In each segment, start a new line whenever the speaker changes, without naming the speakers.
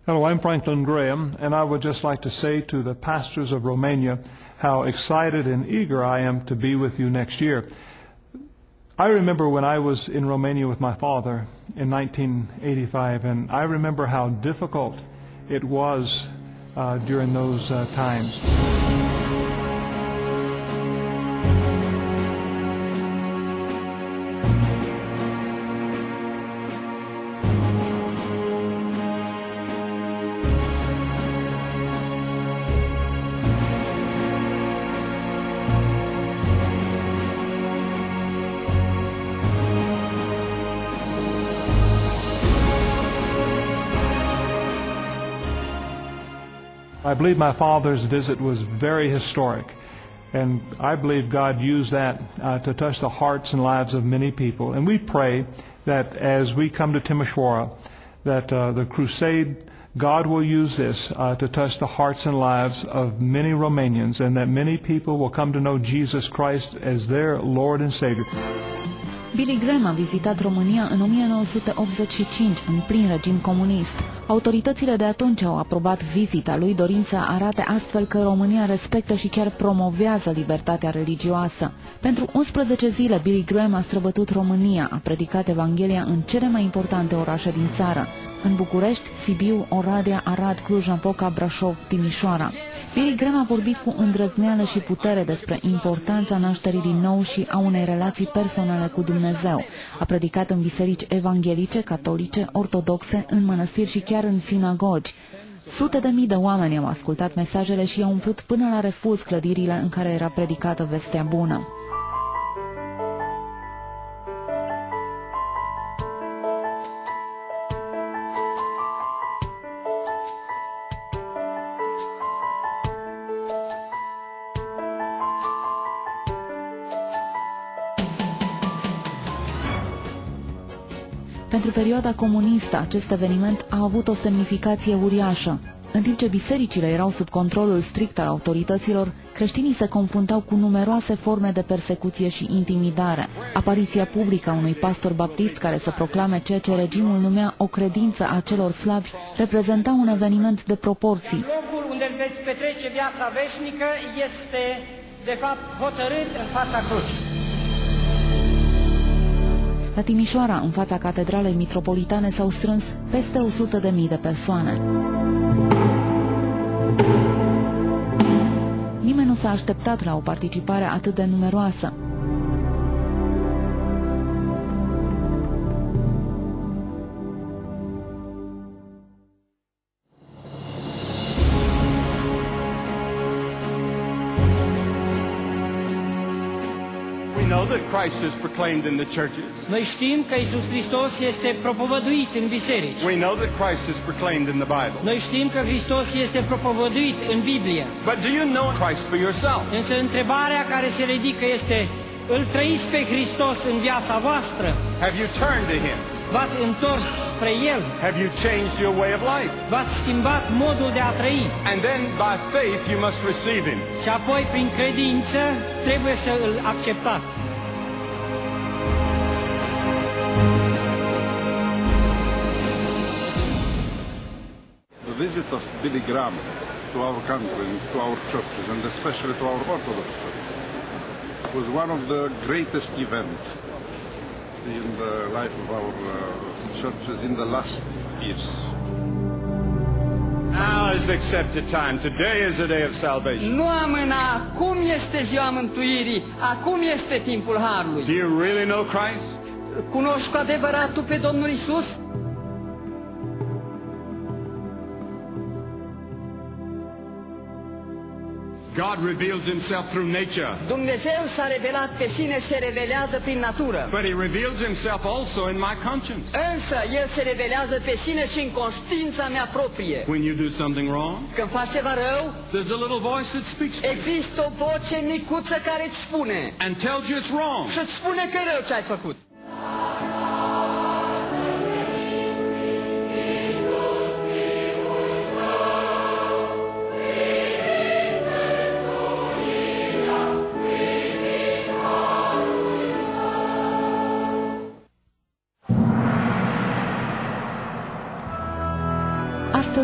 Hello, I'm Franklin Graham, and I would just like to say to the pastors of Romania how excited and eager I am to be with you next year. I remember when I was in Romania with my father in 1985, and I remember how difficult it was during those times. I believe my father's visit was very historic, and I believe God used that to touch the hearts and lives of many people. And we pray that as we come to Timișoara, that the crusade, God will use this to touch the hearts and lives of many Romanians, and that many people will come to know Jesus Christ as their Lord and Savior.
Billy Graham a vizitat România în 1985, în plin regim comunist. Autoritățile de atunci au aprobat vizita lui, dorind să arate astfel că România respectă și chiar promovează libertatea religioasă. Pentru 11 zile, Billy Graham a străbătut România, a predicat Evanghelia în cele mai importante orașe din țară, în București, Sibiu, Oradea, Arad, Cluj-Napoca, Brașov, Timișoara. Billy Graham a vorbit cu îndrăzneală și putere despre importanța nașterii din nou și a unei relații personale cu Dumnezeu. A predicat în biserici evanghelice, catolice, ortodoxe, în mănăstiri și chiar în sinagogi. Sute de mii de oameni au ascultat mesajele și i-au umplut până la refuz clădirile în care era predicată vestea bună. Pentru perioada comunistă, acest eveniment a avut o semnificație uriașă. În timp ce bisericile erau sub controlul strict al autorităților, creștinii se confruntau cu numeroase forme de persecuție și intimidare. Apariția publică a unui pastor baptist care să proclame ceea ce regimul numea o credință a celor slabi reprezenta un eveniment de proporții.
Locul unde veți petrece viața veșnică este, de fapt, hotărât în fața crucii.
La Timișoara, în fața catedralei mitropolitane, s-au strâns peste 100.000 de persoane. Nimeni nu s-a așteptat la o participare atât de numeroasă.
That Christ is proclaimed in the churches.
Noi știm că Iisus Hristos este propovăduit în biserici.
We know that Christ is proclaimed in the Bible.
Noi știm că Hristos este propovăduit în Biblie.
But do you know Christ for yourself?
Însă întrebarea care se ridică este: îl trăiți pe Hristos în viața voastră?
Have you turned to Him?
V-ați întors spre El?
Have you changed your way of life?
V-ați schimbat modul de a trăi?
And then by faith you must receive Him.
Și apoi prin credință trebuie să îl acceptați.
The visit of Billy Graham to our country, to our churches, and especially to our Orthodox churches, was one of the greatest events in the life of our churches in the last years.
Now is the accepted time. Today is the day of salvation.
Nu amâna, acum este ziua mântuirii, acum este timpul harului.
Do you really know Christ?
Cunoști cu adevărat tu pe Domnul Isus?
God reveals Himself through nature.
Dumnezeu s-a revelat pe sine, se revelează prin natură.
But He reveals Himself also in my conscience.
Însă El se revelează pe sine și în conștiința mea proprie.
When you do something wrong,
când faci ceva rău,
there's a little voice that speaks to you.
Există o voce micuță care îți spune
and tells you it's wrong.
Și îți spune că e rău ce ai făcut.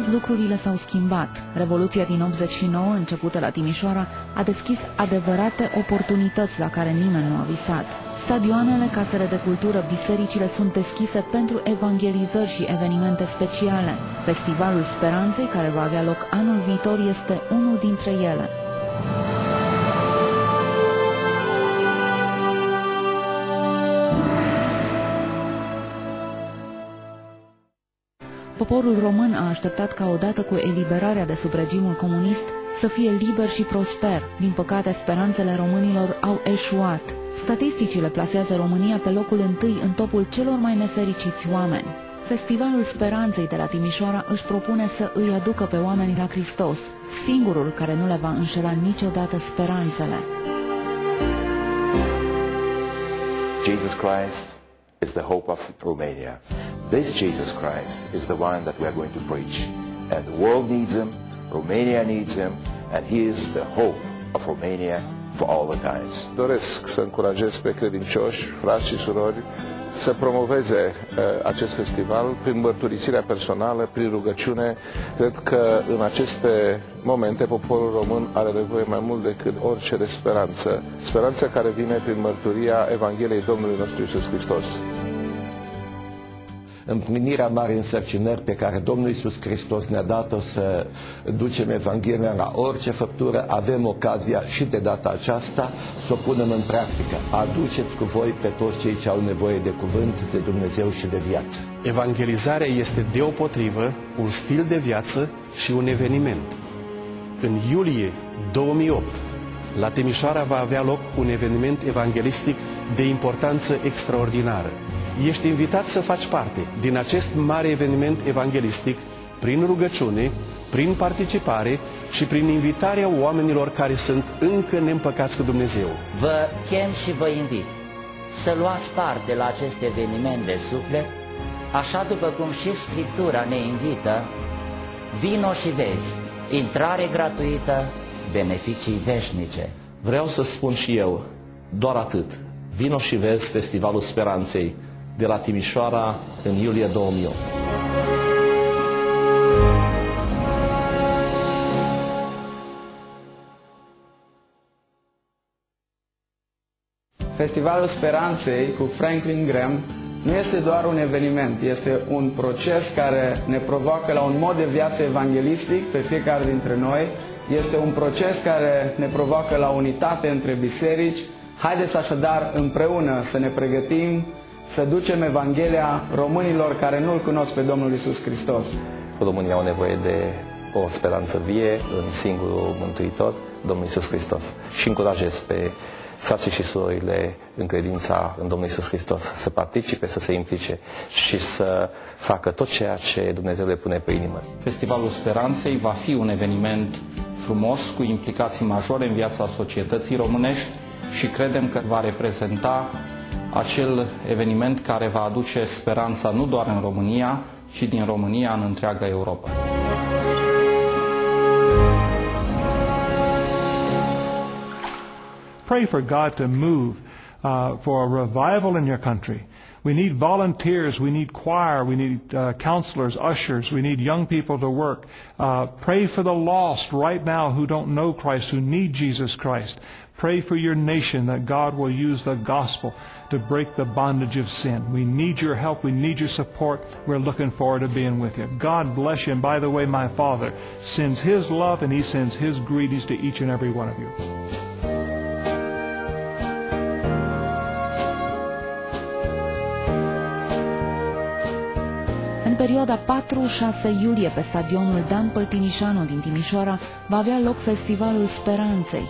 Astăzi lucrurile s-au schimbat. Revoluția din 89, începută la Timișoara, a deschis adevărate oportunități la care nimeni nu a visat. Stadioanele, casele de cultură, bisericile sunt deschise pentru evangelizări și evenimente speciale. Festivalul Speranței, care va avea loc anul viitor, este unul dintre ele. Poporul român a așteptat ca odată cu eliberarea de sub regimul comunist să fie liber și prosper. Din păcate, speranțele românilor au eșuat. Statisticile plasează România pe locul întâi în topul celor mai nefericiți oameni. Festivalul Speranței de la Timișoara își propune să îi aducă pe oameni la Hristos, singurul care nu le va înșela niciodată speranțele.
Jesus Christ is the hope of Romania. This Jesus Christ is the one that we are going to preach. And the world needs him, Romania needs him, and he is the hope of Romania for all the times.
Doresc să încurajez pe credincioși, frați și surori, să promoveze acest festival prin mărturisirea personală, prin rugăciune. Cred că în aceste momente poporul român are nevoie mai mult decât orice de speranță. Speranță care vine prin mărturia Evangheliei Domnului nostru Iisus Hristos.
Împlinirea marii însărcinări pe care Domnul Iisus Hristos ne-a dat-o să ducem Evanghelia la orice făptură, avem ocazia și de data aceasta să o punem în practică. Aduceți cu voi pe toți cei ce au nevoie de cuvânt, de Dumnezeu și de viață.
Evangelizarea este deopotrivă un stil de viață și un eveniment. În iulie 2008, la Timișoara va avea loc un eveniment evanghelistic de importanță extraordinară. Ești invitat să faci parte din acest mare eveniment evanghelistic prin rugăciune, prin participare și prin invitarea oamenilor care sunt încă neîmpăcați cu Dumnezeu.
Vă chem și vă invit să luați parte la acest eveniment de suflet, așa după cum și Scriptura ne invită: vino și vezi, intrare gratuită, beneficii veșnice.
Vreau să spun și eu doar atât: vino și vezi Festivalul Speranței de la Timișoara în iulie 2008.
Festivalul Speranței cu Franklin Graham nu este doar un eveniment, este un proces care ne provoacă la un mod de viață evanghelistic pe fiecare dintre noi. Este un proces care ne provoacă la unitate între biserici. Haideți așadar împreună să ne pregătim să ducem Evanghelia românilor care nu-L cunosc pe Domnul Iisus Hristos.
România au nevoie de o speranță vie în singurul Mântuitor, Domnul Iisus Hristos. Și încurajez pe frații și surorile în credința în Domnul Iisus Hristos să participe, să se implice și să facă tot ceea ce Dumnezeu le pune pe inimă.
Festivalul Speranței va fi un eveniment frumos, cu implicații majore în viața societății românești și credem că va reprezenta acel eveniment care va aduce speranța nu doar în România, ci din România în întreaga Europa.
Pray for God to move for a revival in your country. We need volunteers, we need choir, we need counselors, ushers, we need young people to work. Pray for the lost right now who don't know Christ, who need Jesus Christ. Pray for your nation that God will use the gospel to break the bondage of sin. We need your help. We need your support. We're looking forward to being with you. God bless you. And by the way, my Father sends His love and He sends His greetings to each and every one of you.
În perioada 4-6 iulie, pe stadionul Dan Păltinișanu din Timișoara, va avea loc Festivalul Speranței.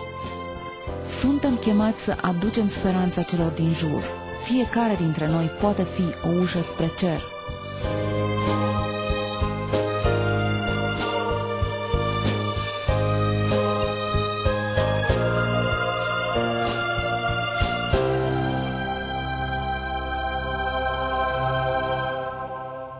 Suntem chemați să aducem speranța celor din jur. Fiecare dintre noi poate fi o ușă spre cer.